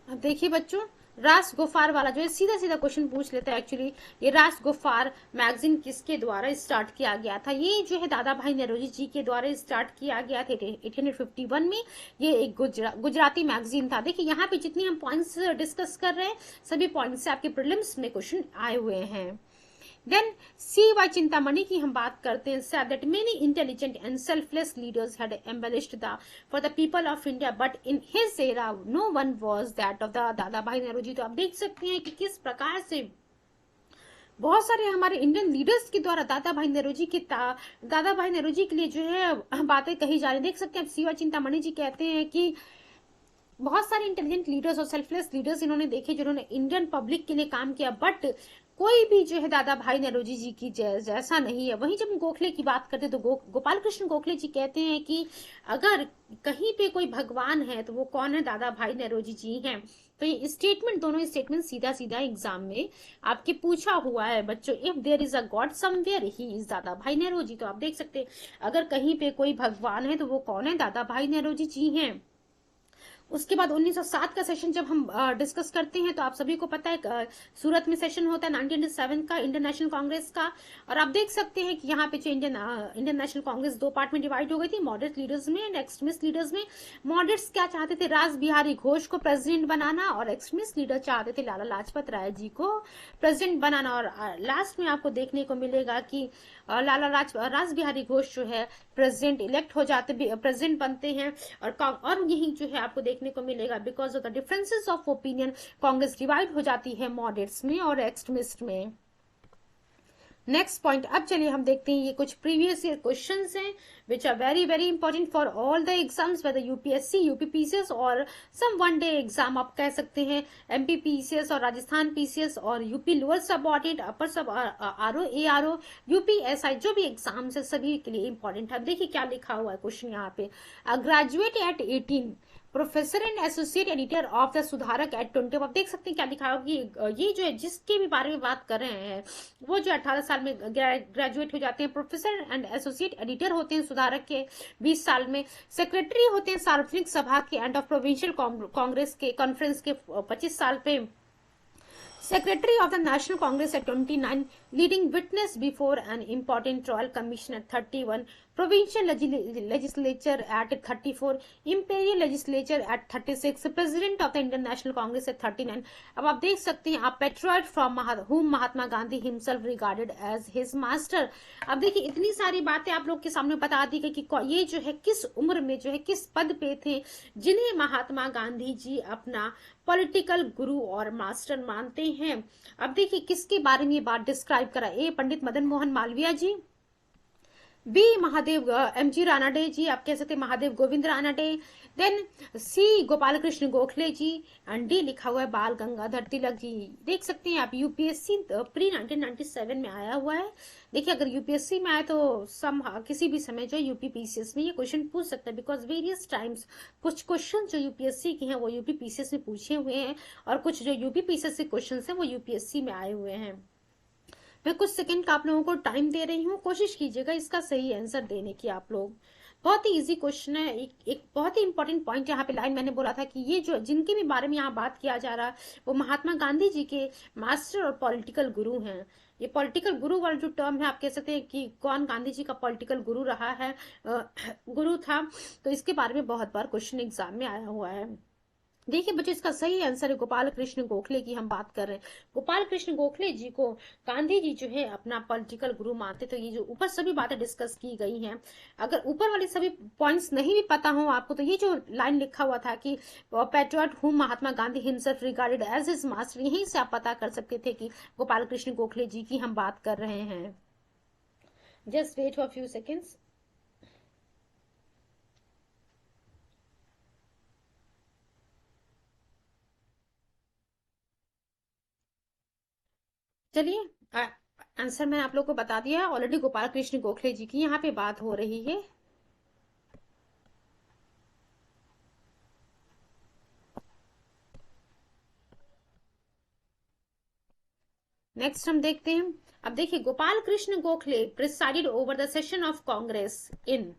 अब देखिए बच्चों रास गोफार वाला जो है सीधा सीधा क्वेश्चन पूछ लेता है। एक्चुअली ये रास गोफार मैगजीन किसके द्वारा स्टार्ट किया गया था, ये जो है दादा भाई नेहरूजी जी के द्वारा स्टार्ट किया गया था 1851 में। ये एक गुजराती मैगजीन था। देखिए यहाँ पे जितनी हम पॉइंट्स डिस्कस कर रहे हैं सभी पॉइंट्स से आपके प्रीलिम्स में क्वेश्चन आए हुए हैं। Then C.Y. चिंतामणि की हम बात करते हैं। said that many intelligent and selfless leaders had embellished for the people of India, but in his era no one was that of the दादा भाई नेहरूजी। तो आप देख सकते हैं कि किस प्रकार से बहुत सारे हमारे इंडियन लीडर्स के द्वारा दादा भाई नेहरूजी के लिए जो है बातें कही जा रही। देख सकते हैं C.Y. चिंतामणि जी कहते हैं कि बहुत सारे इंटेलिजेंट लीडर्स और सेल्फलेस लीडर्स इन्होंने देखे जिन्होंने इंडियन पब्लिक के लिए काम किया, बट कोई भी जो है दादा भाई नेहरूजी जी की जैसा नहीं है। वहीं जब गोखले की बात करते तो गोपाल कृष्ण गोखले जी कहते हैं कि अगर कहीं पे कोई भगवान है तो वो कौन है, दादा भाई नेहरूजी जी हैं। तो ये स्टेटमेंट, दोनों स्टेटमेंट सीधा सीधा एग्जाम में आपके पूछा हुआ है बच्चों। If there is a God somewhere he is Dadabhai Nehru ji. तो आप देख सकते हैं अगर कहीं पे कोई भगवान है तो वो कौन है, दादा भाई नेहरूजी जी हैं। उसके बाद 1907 का सेशन जब हम डिस्कस करते हैं तो आप सभी को पता है सूरत में सेशन होता है 1907 का इंडियन नेशनल कांग्रेस का। और आप देख सकते हैं कि यहाँ पे जो इंडियन नेशनल कांग्रेस दो पार्ट में डिवाइड हो गई थी, मॉडरेट लीडर्स में एंड एक्सट्रीमिस्ट लीडर्स में। मॉडरेट्स क्या चाहते थे, रास बिहारी घोष को प्रेसिडेंट बनाना, और एक्सट्रीमिस्ट लीडर चाहते थे लाला लाजपत राय जी को प्रेसिडेंट बनाना। और लास्ट में आपको देखने को मिलेगा कि रास बिहारी घोष जो है प्रेसिडेंट इलेक्ट हो जाते, प्रेसिडेंट बनते हैं। और यही जो है आपको देखने को मिलेगा because of the differences of opinion Congress divide हो जाती है मॉडरेट्स में और एक्सट्रीमिस्ट में। नेक्स्ट पॉइंट, अब चलिए हम देखते हैं ये कुछ प्रीवियस ईयर क्वेश्चंस हैं which are very very important for all the exams, whether UPSC, UPPCS और सम वन डे एग्जाम आप कह सकते हैं, एमपीपीसीएस और राजस्थान पीसीएस और यूपी लोअर सब ऑडिट, अपर सब आरओ, एआरओ, यूपीएसआई, जो भी एग्जाम्स है सभी के लिए इंपॉर्टेंट है। देखिए क्या लिखा हुआ है क्वेश्चन यहाँ पे, graduate at 18 professor and associate editor of the Sudharak at 20। आप देख सकते हैं क्या लिखा होगा कि ये जो है जिसके भी बारे में बात कर रहे हैं वो जो 18 साल में ग्रेजुएट हो जाते हैं, प्रोफेसर एंड एसोसिएट एडिटर होते हैं सुधारक के 20 साल में, सेक्रेटरी होते हैं सार्वजनिक सभा के एंड ऑफ प्रोविंशियल कांग्रेस के कॉन्फ्रेंस के 25 साल पे, Secretary of the National Congress at 29, leading witness before an important royal commission at 31, provincial legislature at 34, imperial legislature at 36, president of the Indian National Congress at 39। अब आप देख सकते हैं आप patriot from whom Mahatma Gandhi himself regarded as his master। अब देखिए इतनी सारी बातें आप लोग के सामने बता दी गई कि ये जो है किस उम्र में जो है किस पद पे थे जिन्हें महात्मा गांधी जी अपना पॉलिटिकल गुरु और मास्टर मानते हैं। अब देखिए किसके बारे में ये बात डिस्क्राइब करा, A Pandit Madan Mohan Malviya ji, B Mahadev MG Ranade ji, आप कह सकते हैं Mahadev Govind Ranade, then C Gopal Krishna Gokhale ji, and D लिखा हुआ है बाल गंगाधर तिलक जी। देख सकते हैं आप यूपीएससी प्री 1997 में आया हुआ है। देखिए अगर यूपीएससी में आए तो किसी भी समय जो यूपीपीसीएस में ये क्वेश्चन पूछ सकते हैं, बिकॉज वेरियस टाइम्स कुछ क्वेश्चन जो यूपीएससी के हैं वो यूपीपीसीएस में पूछे हुए हैं और कुछ जो यूपीपीसीएस के क्वेश्चन हैं वो यूपीएससी में आए हुए हैं। मैं कुछ सेकंड का आप लोगों को टाइम दे रही हूँ, कोशिश कीजिएगा इसका सही आंसर देने की। आप लोग बहुत ही इजी क्वेश्चन है। एक बहुत ही इंपॉर्टेंट पॉइंट यहाँ पे लाइन मैंने बोला था कि ये जो जिनके भी बारे में यहाँ बात किया जा रहा है वो महात्मा गांधी जी के मास्टर और पॉलिटिकल गुरु हैं। ये पॉलिटिकल गुरु वाला जो टर्म है आप कह सकते हैं कि कौन गांधी जी का पॉलिटिकल गुरु रहा है, गुरु था, तो इसके बारे में बहुत बार क्वेश्चन एग्जाम में आया हुआ है। देखिए बच्चों इसका सही आंसर है गोपाल कृष्ण गोखले की हम बात कर रहे हैं। गोपाल कृष्ण गोखले जी को गांधी जी जो है अपना पॉलिटिकल गुरु मानते। तो ये जो ऊपर सभी बातें डिस्कस की गई हैं, अगर ऊपर वाले सभी पॉइंट्स नहीं भी पता हो आपको तो ये जो लाइन लिखा हुआ था कि patriot whom Mahatma Gandhi himself regarded as his master, यहीं से आप पता कर सकते थे कि गोपाल कृष्ण गोखले जी की हम बात कर रहे हैं। Just wait for few seconds. चलिए आंसर मैंने आप लोग को बता दिया है ऑलरेडी। गोपाल कृष्ण गोखले जी की यहाँ पे बात हो रही है। नेक्स्ट हम देखते हैं। अब देखिए Gopal Krishna Gokhale presided over the session of Congress in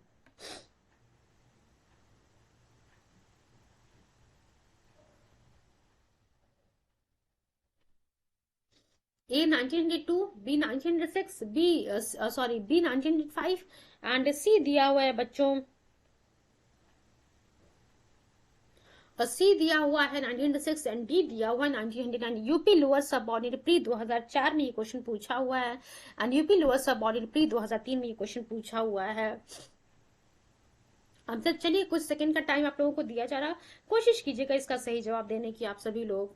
A 1902, B 1906, B 1905 and C दिया हुआ है बच्चों, सी दिया हुआ है 1906 एंड डी दिया हुआ है 1909। यूपी लोअर सब ऑर्डिनरी प्री 2004 में ये क्वेश्चन पूछा हुआ है एंड यूपी लोअर सब ऑर्डिनरी प्री 2003 में ये क्वेश्चन पूछा हुआ है। अब तक चलिए कुछ सेकंड का टाइम आप लोगों को दिया जा रहा, कोशिश कीजिएगा इसका सही जवाब देने की आप सभी लोग।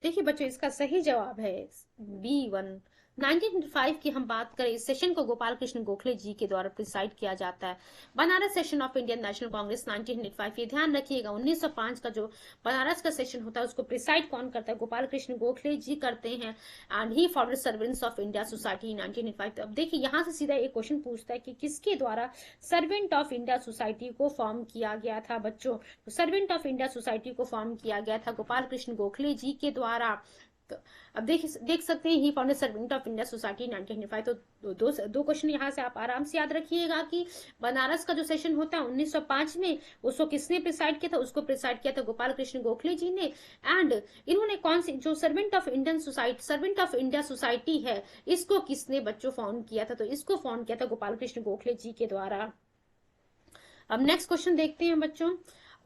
देखिए बच्चों इसका सही जवाब है B1। 1905 की हम बात करें, इस सेशन को गोपाल कृष्ण गोखले जी के द्वारा प्रिसाइड किया जाता है। Banaras session of Indian National Congress 1905, ये ध्यान रखिएगा 1905 का जो बनारस का सेशन होता है उसको प्रिसाइड कौन करता है, गोपाल कृष्ण गोखले जी करते हैं and he founded servants of India Society 1905। तो अब देखिए यहाँ से सीधा एक क्वेश्चन पूछता है कि किसके द्वारा सर्वेंट ऑफ इंडिया सोसाइटी को फॉर्म किया गया था बच्चों। तो सर्वेंट ऑफ इंडिया सोसाइटी को फॉर्म किया गया था गोपाल कृष्ण गोखले जी के द्वारा। तो अब देख सकते हैं he founded Servant of India Society 1905। तो दो क्वेश्चन यहाँ से आप आराम से याद रखिएगा कि बनारस का जो सेशन होता है 1905 में उसको किसने प्रिसाइड किया था, उसको प्रिसाइड किया था गोपाल कृष्ण गोखले जी ने। एंड इन्होंने कौन सी जो सर्वेंट ऑफ इंडिया सोसाइटी है इसको किसने बच्चों फाउंड किया था, तो इसको फाउंड किया था गोपाल कृष्ण गोखले जी के द्वारा। अब नेक्स्ट क्वेश्चन देखते हैं बच्चों,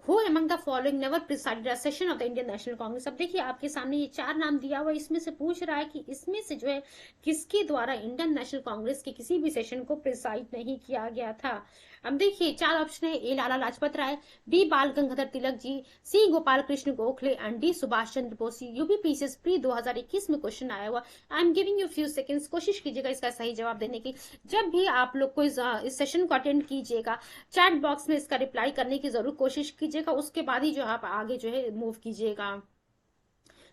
Who among the following never presided a session of the Indian National Congress। अब देखिए आपके सामने ये 4 नाम दिया हुआ है, इसमें से पूछ रहा है कि इसमें से जो है किसके द्वारा इंडियन नेशनल कांग्रेस के किसी भी सेशन को प्रिसाइड नहीं किया गया था। अब देखिए 4 ऑप्शन है, ए Lala Lajpat Rai, B Bal Gangadhar Tilak ji, C Gopal Krishna Gokhale and D Subhash Chandra Bose. UPPCS pre 2021 में क्वेश्चन आया हुआ। I am giving you few seconds, कोशिश कीजिएगा इसका सही जवाब देने की। जब भी आप लोग को इस सेशन को अटेंड कीजिएगा चैट बॉक्स में इसका रिप्लाई करने की जरूर कोशिश कीजिएगा, उसके बाद ही जो आप आगे जो है मूव कीजिएगा।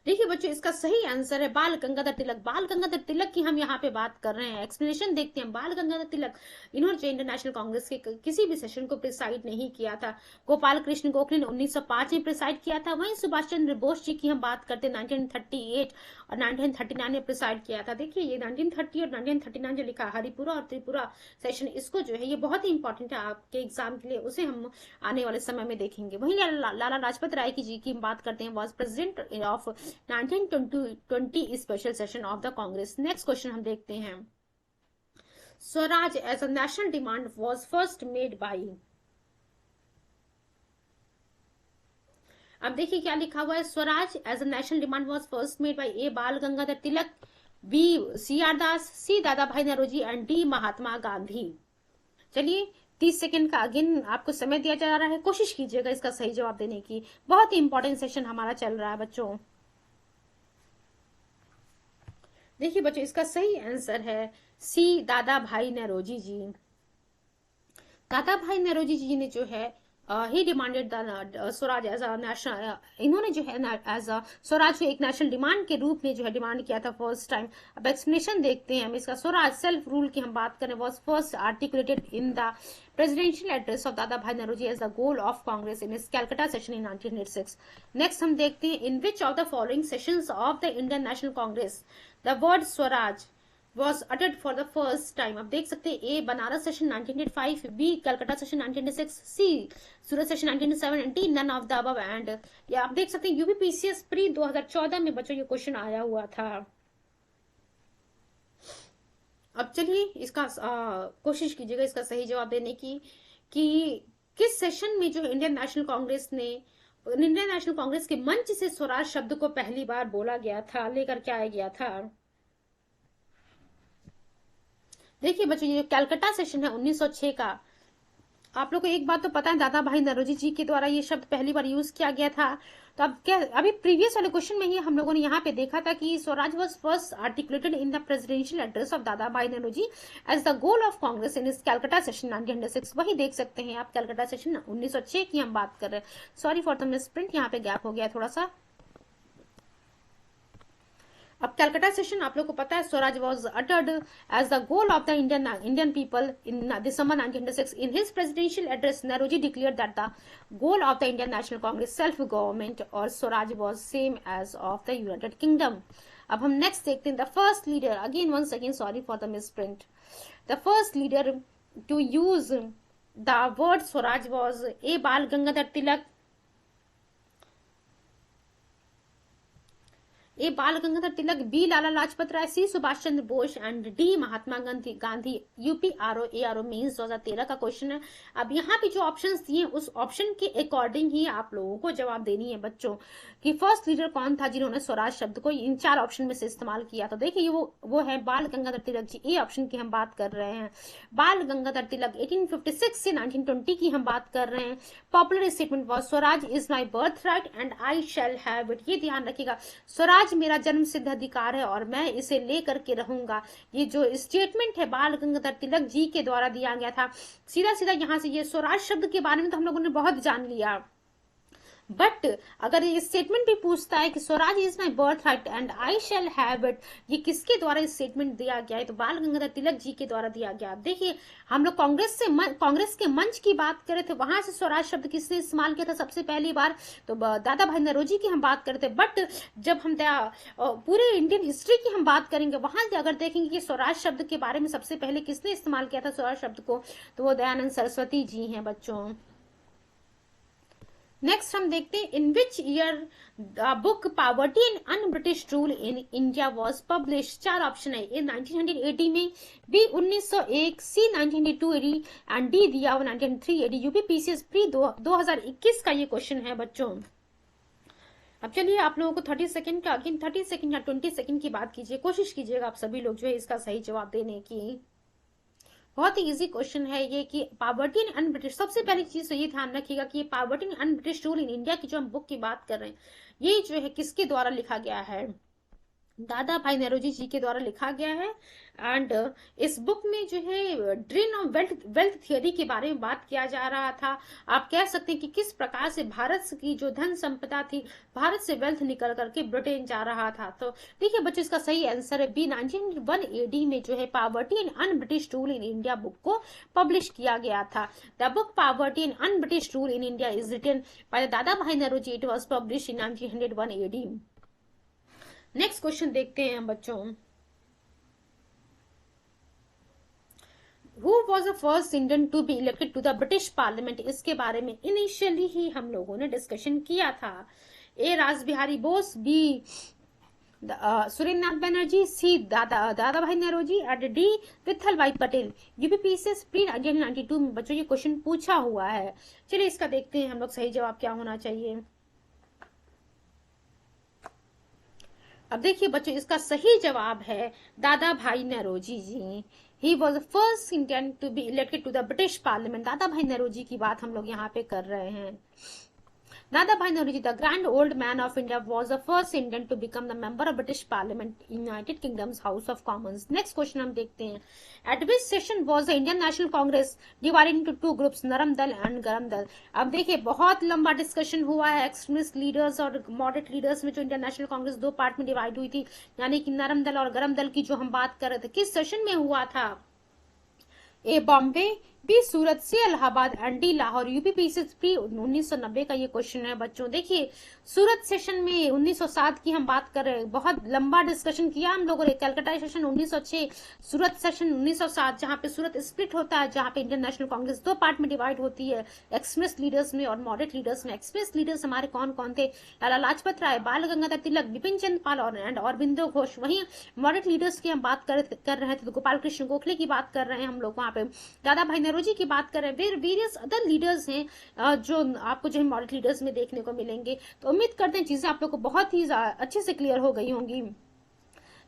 देखिए बच्चों, इसका सही आंसर है बाल गंगाधर तिलक। बाल गंगाधर तिलक की हम यहाँ पे बात कर रहे हैं। एक्सप्लेनेशन देखते हैं। बाल गंगाधर तिलक, इन्होंने जो इंटरनेशनल कांग्रेस के किसी भी सेशन को प्रिसाइड नहीं किया था। गोपाल कृष्ण गोखले ने 1905 में प्रिसाइड किया था। वहीं सुभाष चंद्र बोस जी की हम बात करते हैं 1938 और 1939 में प्रिसाइड किया था। देखिए ये 1930 और 1939 जो लिखा हरिपुरा और त्रिपुरा सेशन, इसको जो है ये बहुत ही इंपॉर्टेंट है आपके एग्जाम के लिए, उसे हम आने वाले समय में देखेंगे। वहीं लाला लाजपत राय की जी की बात करते हैं, was president of 1920 special session of the Congress. Next question हम देखते हैं, swaraj as a national demand was first made by. अब देखिए क्या लिखा हुआ है, swaraj as a national demand was first made by A Bal Gangadhar Tilak, B C R Das, C Dadabhai Naoroji and D Mahatma Gandhi. चलिए 30 सेकंड का अगेन आपको समय दिया जा रहा है, कोशिश कीजिएगा इसका सही जवाब देने की। बहुत ही इंपॉर्टेंट सेशन हमारा चल रहा है बच्चों। देखिए बच्चों, इसका सही आंसर है सी दादा भाई नौरोजी जी। दादा भाई नौरोजी जी ने जो है he demanded the swaraj as a national, इन्होंने जो है एज अ स्वराज को एक नेशनल डिमांड के रूप में जो है डिमांड किया था फर्स्ट टाइम। अब एक्सप्लेनेशन देखते हैं हम इसका। स्वराज सेल्फ रूल की हम बात करें, was first articulated in the presidential address of Dada Bhai Nauroji as the goal of Congress in his Calcutta session in 1906. Next हम देखते हैं, in which of the following sessions of the Indian National Congress the word Swaraj was uttered for the first time। अब देख सकते हैं, A Banaras session 1905, B Calcutta session 1906, C Surat session 1907, D none of the above। And या आप देख सकते हैं UPPCS pre 2014 में बच्चों ये क्वेश्चन आया हुआ था। अब चलिए इसका कोशिश कीजिएगा इसका सही जवाब देने की, कि किस सेशन में जो इंडियन नेशनल कांग्रेस ने, इंडियन नेशनल कांग्रेस के मंच से स्वराज शब्द को पहली बार बोला गया था, लेकर के आया गया था। देखिए बच्चों, ये कलकत्ता सेशन है 1906 का। आप लोग को एक बात तो पता है, दादा भाई नौरोजी जी के द्वारा ये शब्द पहली बार यूज किया गया था। तो अब क्या, अभी प्रीवियस वाले क्वेश्चन में ही हम लोगों ने यहाँ पे देखा था कि swaraj was first articulated in the presidential address of Dadabhai Naoroji as the goal of Congress in इस कलकत्ता सेशन 1906। वही देख सकते हैं आप, कलकत्ता सेशन 1906 की हम बात कर रहे हैं। सॉरी फॉर द मिसप्रिंट, यहाँ पे गैप हो गया थोड़ा सा। अब कलकत्ता सेशन आप लोग को पता है, swaraj was uttered as the goal of the Indian people in December 1906। In his presidential address Naoroji declared that the goal of the Indian National Congress self government और swaraj was same as of the United Kingdom. अब हम next देखते हैं, the first leader, again once again sorry for the misprint, the first leader to use the word swaraj was A Bal Gangadhar Tilak, A Bal Gangadhar Tilak, B Lala Lajpat Rai, C Subhash Chandra Bose and D Mahatma Gandhi. UPRO ARO mains 2013 का question है। अब यहाँ पे जो ऑप्शंस दिए उस ऑप्शन के according ही आप लोगों को जवाब देनी है बच्चों, कि फर्स्ट लीडर कौन था जिन्होंने स्वराज शब्द को इन 4 ऑप्शन में से इस्तेमाल किया। तो देखिए वो है बाल गंगाधर तिलक जी। ए ऑप्शन की हम बात कर रहे हैं, बाल गंगाधर तिलक 1856 से 1920 की हम बात कर रहे हैं। Popular statement was Swaraj is my birth right and I shall have it. ये ध्यान रखिएगा, स्वराज मेरा जन्म सिद्ध अधिकार है और मैं इसे लेकर के रहूंगा। ये जो स्टेटमेंट है बाल गंगाधर तिलक जी के द्वारा दिया गया था। सीधा सीधा यहाँ से ये स्वराज शब्द के बारे में तो हम लोगों ने बहुत जान लिया, बट अगर ये स्टेटमेंट भी पूछता है कि Swaraj is my birth right and I shall have it, ये किसके द्वारा स्टेटमेंट दिया गया है, तो बाल गंगाधर तिलक जी के द्वारा दिया गया। देखिए हम लोग कांग्रेस के मंच की बात कर रहे थे, वहां से स्वराज शब्द किसने इस्तेमाल किया था सबसे पहली बार, तो दादा भाई नौरोजी की हम बात कर रहे थे। बट जब हम पूरे इंडियन हिस्ट्री की हम बात करेंगे, वहां से अगर देखेंगे कि स्वराज शब्द के बारे में सबसे पहले किसने इस्तेमाल किया था स्वराज शब्द को, तो वो दयानंद सरस्वती जी हैं बच्चों। नेक्स्ट हम देखते हैं, in which year the book Poverty and un British rule in India was publish. 4 option है, ए 1980 में, बी 1901, सी 1982 एंड डी दिया 1903 यूपीपीसीएस प्री 2021 का ये क्वेश्चन है बच्चों। अब चलिए आप लोगों को 30 सेकंड का, अगेन 30 सेकंड या 20 सेकंड की बात कीजिए, कोशिश कीजिएगा आप सभी लोग जो है इसका सही जवाब देने की। बहुत ही इजी क्वेश्चन है ये, कि पॉवर्टी एंड अन ब्रिटिश, सबसे पहली चीज तो ये ध्यान रखिएगा कि ये poverty and un British rule in India की जो हम बुक की बात कर रहे हैं, ये जो है किसके द्वारा लिखा गया है, दादा भाई नौरोजी जी के द्वारा लिखा गया है। एंड इस बुक में जो है ड्रेन ऑफ वेल्थ थियोरी के बारे में बात किया जा रहा था। आप कह सकते हैं कि किस प्रकार से भारत की जो धन संपदा थी, भारत से वेल्थ निकल करके ब्रिटेन जा रहा था। तो देखिए बच्चों, इसका सही आंसर है बी, 1901 एडी में जो है poverty and un British rule in India book को पब्लिश किया गया था। The book poverty and un British rule in India is written by Dadabhai Naoroji. It was publish in 1901 AD. Next question देखते हैं हम बच्चों। Who was the first Indian to be elected to the British Parliament? इसके बारे में initially ही हम लोगों ने डिस्कशन किया था। ए राज बिहारी बोस, बी सुरेंद्र नाथ बनर्जी, सी दादा भाई नौरोजी, और डी विठल भाई पटेल। यूपीपीसीएस प्री 1992 में बच्चों ये क्वेश्चन पूछा हुआ है। चलिए इसका देखते हैं हम लोग सही जवाब क्या होना चाहिए। अब देखिए बच्चों, इसका सही जवाब है Dadabhai Naoroji ji. He was the first Indian to be elected to the British Parliament. Dadabhai Naoroji की बात हम लोग यहाँ पे कर रहे हैं। Dada Bhai Nauroji, the grand old man of India, was the first Indian to become the member of British Parliament, United Kingdom's House of Commons. Next question हम देखते हैं। At which session was the Indian National Congress divided into two groups, नरम दल and गरम दल? अब देखिए बहुत लंबा डिस्कशन हुआ है एक्सट्रीमिस्ट लीडर्स और मॉडरेट लीडर्स में। जो इंडियन नेशनल कांग्रेस दो पार्ट में डिवाइड हुई थी, यानी कि नरम दल और गरम दल की जो हम बात कर रहे थे, किस सेशन में हुआ था? A Bombay, B Surat, C Allahabad, and D Lahore. UPPCS pre 1990 का ये क्वेश्चन है बच्चों। देखिए सूरत सेशन में 1907 की हम बात कर रहे हैं। बहुत लंबा डिस्कशन किया हम लोगों ने। कलकत्ता सेशन 1906, सूरत सेशन 1907, जहां पे सूरत स्प्लिट होता है, जहां पे इंडियन नेशनल कांग्रेस दो पार्ट में डिवाइड होती है, एक्सट्रीमिस्ट लीडर्स में और मॉडरेट लीडर्स में। एक्सट्रीमिस्ट लीडर्स हमारे कौन कौन थे? लाला लाजपत राय, बाल गंगाधर तिलक, बिपिन चंद्र पाल और अरविंदो घोष। वहीं मॉडरेट लीडर्स की हम बात कर रहे थे तो गोपाल कृष्ण गोखले की बात कर रहे हैं हम लोग वहां पे। दादा भाई नौरोजी की बात कर रहे हैं। वेरियस अदर लीडर्स हैं जो आपको जो है मॉडरेट लीडर्स में देखने को मिलेंगे। तो उम्मीद करते हैं चीजें आप लोग को बहुत ही अच्छे से क्लियर हो गई होंगी।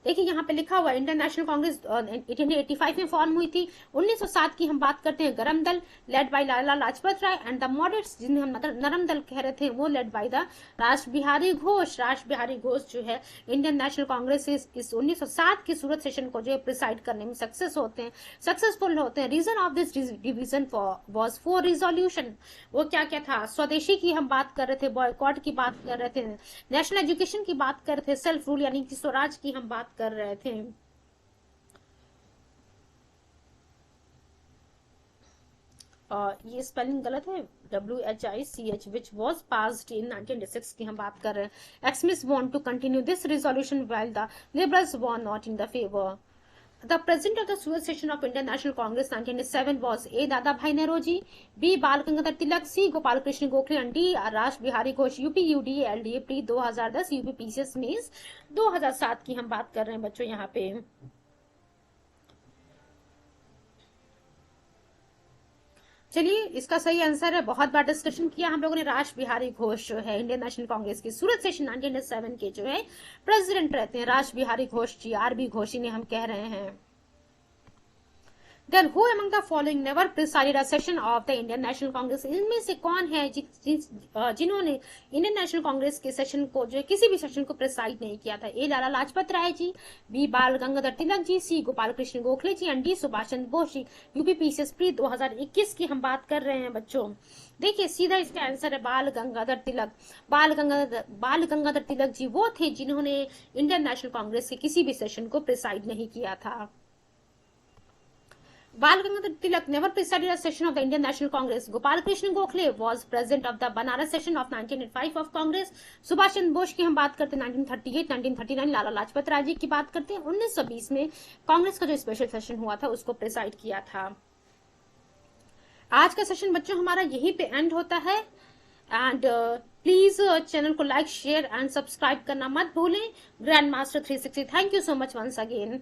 देखिए यहाँ पे लिखा हुआ इंडियन नेशनल कांग्रेस 1885 में फॉर्म हुई थी। 1907 की हम बात करते हैं, गरम दल led by Lala Lajpat Rai, and the moderates जिन्हें हम नरम दल कह रहे थे वो led by the Raj Bihari Ghosh. Raj Bihari Ghosh जो है इंडियन नेशनल कांग्रेस इस 1907 की सूरत सेशन को जो है प्रिसाइड करने में सक्सेसफुल होते हैं। Reason of this division was 4 resolution. वो क्या क्या था? स्वदेशी की हम बात कर रहे थे, बॉयकॉट की बात कर रहे थे, नेशनल एजुकेशन की बात कर रहे थे, सेल्फ रूल यानी कि स्वराज की हम बात कर रहे थे। ये स्पेलिंग गलत है, WHICH, which was passed in 1996 की हम बात कर रहे हैं। Extremist want to continue this resolution while the liberals were not in the favor. The president of the Surat session of Indian National Congress 1997 was A. Dada Bhai Nauroji, B. Bal Gangadhar Tilak, C. Gopal Krishna Gokhale, and D. Rash Bihari Ghosh। UPUD LDA pre 2010, UPPCS means 2007 की हम बात कर रहे हैं बच्चों यहाँ पे। चलिए इसका सही आंसर है, बहुत बार डिस्कशन किया हम लोगों ने, राज बिहारी घोष जो है इंडियन नेशनल कांग्रेस की सूरत सेशन 1907 के जो है प्रेसिडेंट रहते हैं। राज बिहारी घोष जी, RB घोष इन्हें हम कह रहे हैं। Then who among the following never presided a session of the Indian National Congress? इनमें से कौन है जिन्होंने इंडियन नेशनल कांग्रेस के सेशन को जो है किसी भी सेशन को प्रिसाइड नहीं किया था? A. Lala Lajpat Rai ji, B. Bal Gangadhar Tilak ji, C. Gopal Krishna Gokhale ji, and D. Subhash Chandra Bose ji. UPPCS pre 2021 की हम बात कर रहे हैं बच्चों। देखिए सीधा इसका आंसर है बाल गंगाधर तिलक। बाल गंगाधर तिलक जी वो थे जिन्होंने इंडियन नेशनल कांग्रेस के किसी भी सेशन को प्रिसाइड नहीं किया था। Bal Gangadhar Tilak never presided a session of the Indian National Congress. Gopal Krishna Gokhale was president of the Banaras session of 1905 of Congress. Subhash Chandra Bose की हम बात करते हैं 1938, 1939। लाला लाजपत राय जी की बात करते हैं 1920 में कांग्रेस का जो स्पेशल सेशन हुआ था उसको प्रिसाइड किया था। आज का सेशन बच्चों हमारा यहीं पे एंड होता है। एंड प्लीज चैनल को लाइक, शेयर एंड सब्सक्राइब करना मत भूलें। Grand Master 360, thank you so much once again.